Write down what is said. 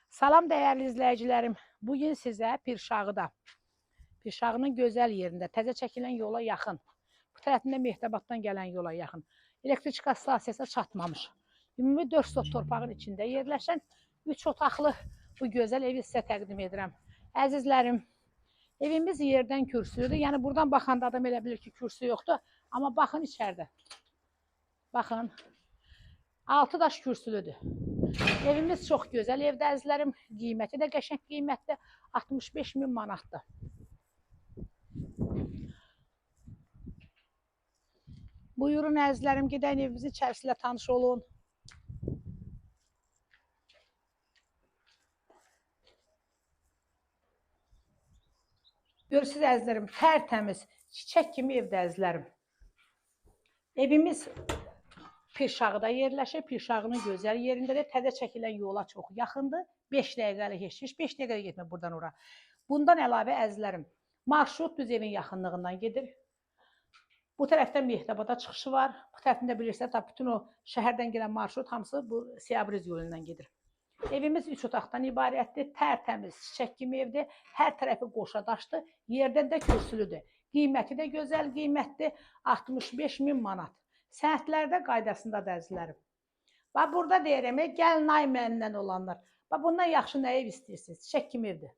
Salam değerli izleyicilerim. Bugün size Pirşağının gözəl yerində, təzə çəkilən yola yaxın, bu tərəfində Mehdabaddan gələn yola yaxın, elektrik stansiyasına çatmamış, ümumi 4 sot torpağın içində yerləşən 3 otaqlı bu gözəl evi sizə təqdim edirəm. Əzizlərim, evimiz yerdən kürsülüdür. Yəni buradan baxanda adam elə bilir ki, kürsü yoxdur. Amma baxın içəridə. Baxın. 6 daş kürsülüdür. Evimiz çox gözəl evdə əzizlərim. Qiyməti də qəşəng qiymətdir. 65.000 manatdır. Buyurun əzizlərim, gedək evimizin içərisilə tanış olun. Görürsünüz əzizlərim, tərtəmiz, çiçək kimi evdə əzizlərim. Evimiz Pirşağıda yerləşir. Pirşağının gözəl yerindədir. Təzə çəkilən yola çox yaxındır. 5 dəqiqəlik heç 5 dəqiqəlik getmir buradan ora. Bundan əlavə əzizlərim, marşrut düz evin yaxınlığından gedir. Bu tərəfdən Mehdabada çıxışı var. Bu tərəfində bilirsiniz, bütün o şəhərdən gələn marşrut hamısı bu Siyabriz yolundan gedir. Evimiz 3 otaqdan ibarətdir. Tərtəmiz, çiçək kimi evdir. Hər tərəfi qoşa daşdır. Yerdən də kürsülüdür. Qiyməti də gözəl qiymətdir. 65.000 manat. Sənədlərdə qaydasında da əzizlərim. Bax burada deyirəm, gəlin ay məndən olanlar. Bax bundan yaxşı nə ev istəyirsiniz? Çiçək kimi evdir.